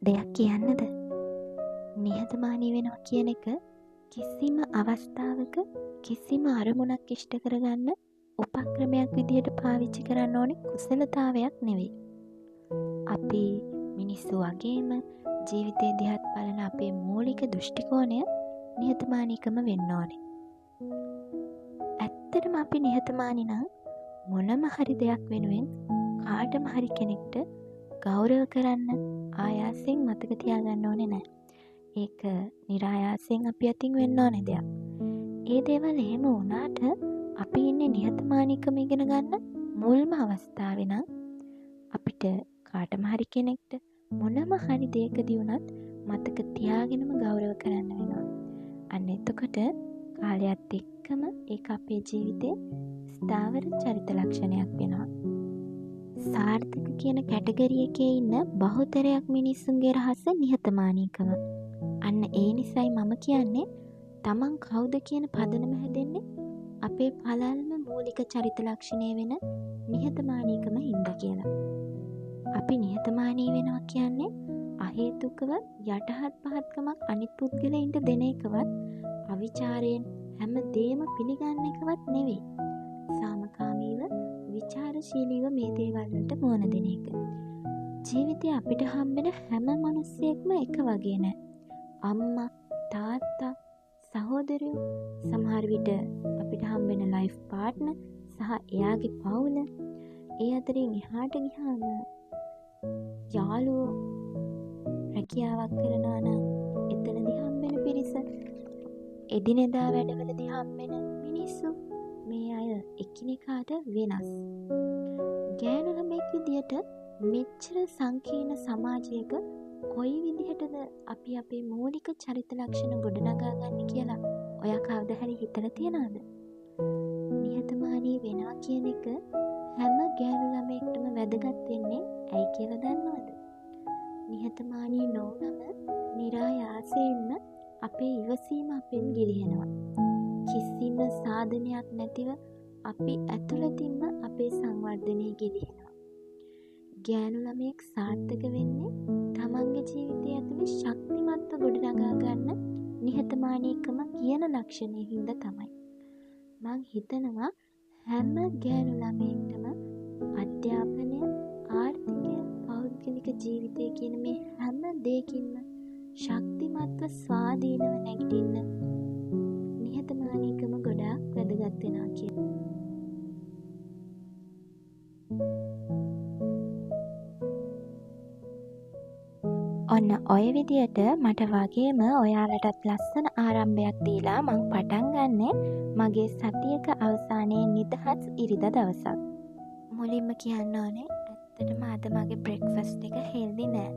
දෙයක් කියන්නද? නිහතමානී වෙනවා කියන එක කිසිම අවස්ථාවක කිසිම අරමුණක් ඉෂ්ට කරගන්න උපක්‍රමයක් විදිහට පාවිච්චි කරන්න ඕනේ කුසලතාවයක් නෙවෙයි. අපි මිනිස්සු වගේම ජීවිතය දිහත් බලන අපේ මූලික දෘෂ්ටිකෝණය නිහතමානීකම වෙන්න ඕනේ. ඇත්තටම අපි නිහතමානී නම් මොනම හරි දෙයක් වෙනුවෙන් කාටම හරි කෙනෙක්ට ගෞරව කරන්න ආයාසයෙන් මතක තියාගන්න ඕනේ නැහැ. ඒක નિરાයාසයෙන් අපි අතින් වෙන්න ඕනේ දෙයක්. ඒ දේවල් එහෙම වුණාට අපි ඉන්නේ නිහතමානීකම ඉගෙන ගන්න මුල්ම අවස්ථාවේ නම් අපිට කාටම හරි කෙනෙක්ට මොනම හරි දෙයකදී වුණත් මතක තියාගෙනම ගෞරව කරන්න වෙනවා. අන්න එතකොට කාලයත් එක්කම ඒක අපේ ජීවිතේ ස්ථාවර චරිත ලක්ෂණයක් වෙනවා. සාර්ථක කියන කැටගරි එකේ ඉන්න බහුතරයක් මිනිස්සුන්ගේ රහස නිහතමානීකම. අන්න ඒ නිසයි මම කියන්නේ තමන් කවුද කියන පදනම හැදෙන්නේ අපේ පළල්ම මූලික චරිත ලක්ෂණය වෙන නිහතමානීකම හින්දා කියලා. අපි නිහතමානී වෙනවා කියන්නේ අහේතුකව යටහත් පහත්කමක් අනිත් පුද්ගලයින්ට දෙන එකවත් අවිචාරයෙන් හැම දේම පිළිගන්න එකවත් නෙවෙයි. සාමකාමීව විචාරශීලීව මේ දේවල් වලට මුහුණ දෙන එක. ජීවිතේ අපිට හම්බෙන හැම මිනිස්සෙක්ම එක වගේ නෑ. අම්මා, තාත්තා, සහෝදරයෝ, සමහර විට අපිට හම්බෙන ලයිෆ් පාර්ට්නර් සහ එයාගේ පවුල, ඒ අතරින් එහාට ගියාම යාළුවෝ, රැකියාවක් කරනවා නම් එතනදී හම්බෙන පිරිස, එදිනෙදා වැඩවලදී හම්බෙන මිනිස්සු, මේ අය එකිනෙකාට වෙනස්. ගෑනු ළමෙක් විදියට මෙච්චර සංකීර්ණ සමාජයක කොයි විදිහටද අපි අපේ මූලික චරිත ලක්ෂණ ගොඩනගා ගන්න කියලා ඔයා කවදා හරි හිතලා තියනවද? නිහතමානී වෙනවා කියන එක හැම ගෑනු ළමයෙක්ටම වැදගත් වෙන්නේ ඇයි කියලා දන්නවද? නිහතමානී නොවුනම નિરાයාසයෙන්ම අපේ ඉවසීම අපෙන් ගිලිහෙනවා. කිසිම සාධනයක් නැතිව අපි ඇතුළතින්ම අපේ සංවර්ධනය ගිලිහෙනවා. ගෑනු ළමයෙක් සාර්ථක වෙන්නේ තමන්ගේ ජීවිතය ඇතුලේ ශක්තිමත්ව ගොඩනගා ගන්න නිහතමානීකම කියන ලක්ෂණය හින්දා තමයි. මං හිතනවා හැම ගෑනු ළමයෙක්ටම අධ්‍යාපනය, ආර්ථිකය, පෞද්ගලික ජීවිතය කියන මේ හැම දෙයකින්ම ශක්තිමත්ව ස්වාධීනව නැගිටින්න නිහතමානීකම ගොඩාක් වැදගත් වෙනවා කියලා. ඔන්න ඔය විදියට මට වගේම ඔයාලටත් ලස්සන ආරම්භයක් දීලා මං පටන් ගන්නෙ මගේ සතියක අවසානයේ නිදහස් ඉරිදා දවසක්. මුලින්ම කියන්න ඕනේ ඇත්තටම අද මගේ බ්‍රෙක්ෆාස්ට් එක හෙල්දි නෑ.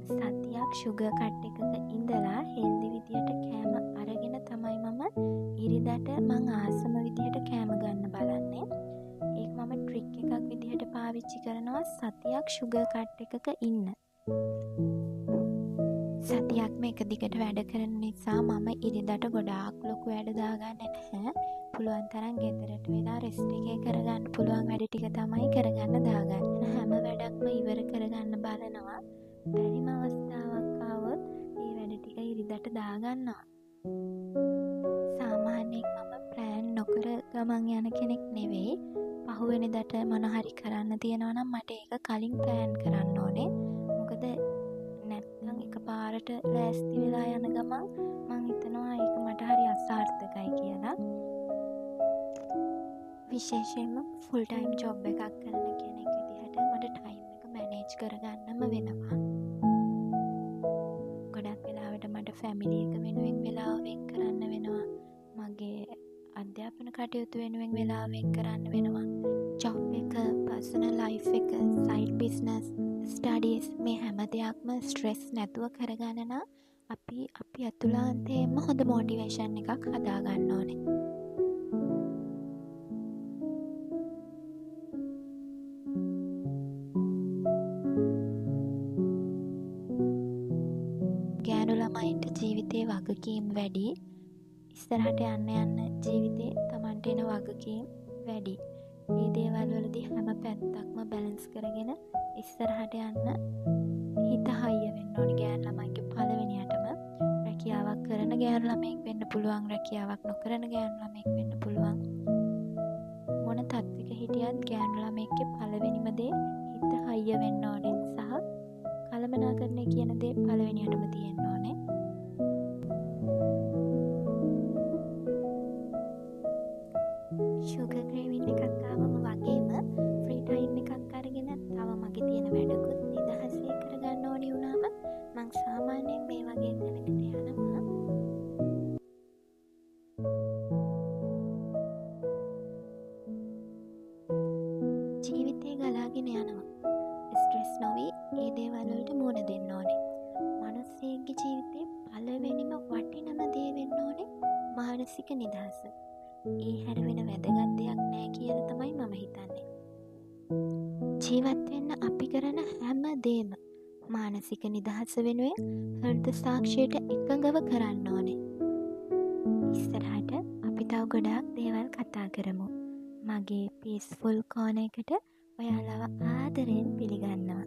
සතියක් ෂුගර් කට් එකක ඉඳලා හෙල්දි විදියට කෑම අරගෙන තමයි මම ඉරිදාට මං ආසම විදියට කෑම ගන්න බලන්නේ. ඒක මම ට්‍රික් එකක් විදියට පාවිච්චි කරනවා සතියක් ෂුගර් කට් එකක ඉන්න. සතියක්ම එක දිගට වැඩ කරන නිසා මම ඉරිදාට ගොඩාක් ලොකු වැඩ දාගන්නේ නැහැ. පුළුවන් තරම් ගෙදරට වෙලා රෙස්ට් එකේ කරගන්න පුළුවන් වැඩ ටික තමයි කරගන්න දාගන්නේ. හැම වැඩක්ම ඉවර කරගන්න බලනවා. බැරිම අවස්ථාවක් ආවොත් මේ වැඩ ටික ඉරිදාට දාගන්නවා. සාමාන්‍යයෙන් මම ප්ලෑන් නොකර ගමන් යන කෙනෙක් නෙවෙයි. පහුවෙනිදාට මොන හරි කරන්න තියෙනවා නම් මට ඒක කලින් ප්ලෑන් කරන්න ඕනේ. මොකද නැත්නම් එකපාරට ලෑස්ති වෙලා යන ගමන් මං හිතනවා ඒක මට හරි අසාර්ථකයි කියලා. විශේෂයෙන්ම ෆුල් ටයිම් ජොබ් එකක් කරන කෙනෙක් විදිහට මට ටයිම් එක මැනේජ් කරගන්නම වෙනවා. ගොඩක් වෙලාවට මට ෆැමිලි එක වෙනුවෙන් වෙලාව වෙන් කරන්න වෙනවා. මගේ අධ්‍යාපන කටයුතු වෙනුවෙන් වෙලාව වෙන් කරන්න වෙනවා. ජොබ් එක, පර්සනල් ලයිෆ් එක, සයිඩ් බිස්නස්, ස්ටඩීස් මේ හැම දෙයක්ම ස්ට්‍රෙස් නැතුව කරගන්න නම් අපි අතුලාන්තයෙන්ම හොඳ මොටිවේෂන් එකක් හදාගන්න ඕනේ. ගෑනු ළමයින්ට ජීවිතේ වගකීම් වැඩි. ඉස්සරහට යන්න ජීවිතේ Tamanට එන වගකීම් වැඩි. මේ දේවල් වලදී හැම පැත්තක්ම බැලන්ස් කරගෙන ඉස්සරහට යන්න හිත හයිය වෙන්න ඕනි ගෑනු ළමයිගේ පළවෙනියටම. රැකියාවක් කරන ගෑනු ළමයෙක් වෙන්න පුළුවන්, රැකියාවක් නොකරන ගෑනු ළමයෙක් වෙන්න පුළුවන්. මොන තත්ත්වයක හිටියත් ගෑනු ළමයෙක්ගේ පළවෙනිම දේ හිත හයිය වෙන්න ඕනේ සහ කළමනාකරණය කියන දේ පළවෙනියටම තියෙන්න ඕනේ. ෂුගර් ක්‍රේවින් එකක් ආවම වගේම ෆ්‍රී ටයිම් එකක් අරගෙන තව මගේ තියෙන වැඩකුත් නිදහසේ කරගන්න ඕනි වුණාම මං සාමාන්‍යයෙන් මේ වගේ තැනකට යනවා. ජීවිතේ ගලාගෙන යනවා. ස්ට්‍රෙස් නොවී ඒ දේවල් වලට මුහුණ දෙන්න ඕනේ. මිනිස්සෙක්ගේ ජීවිතේ පළවෙනිම වටිනම දේ වෙන්න ඕනේ මානසික නිදහස. ඒ හැර වෙන වැදගත් දෙයක් නෑ කියලා තමයි මම හිතන්නේ. ජීවත් වෙන්න අපි කරන හැම දේම මානසික නිදහස වෙනුවෙන් හෘද සාක්ෂියට එකඟව කරන්න ඕනේ. ඉස්සරහට අපි තව ගොඩාක් දේවල් කතා කරමු. මගේ පීස්ෆුල් කෝණ එකට ඔයාලව ආදරෙන් පිළිගන්නවා.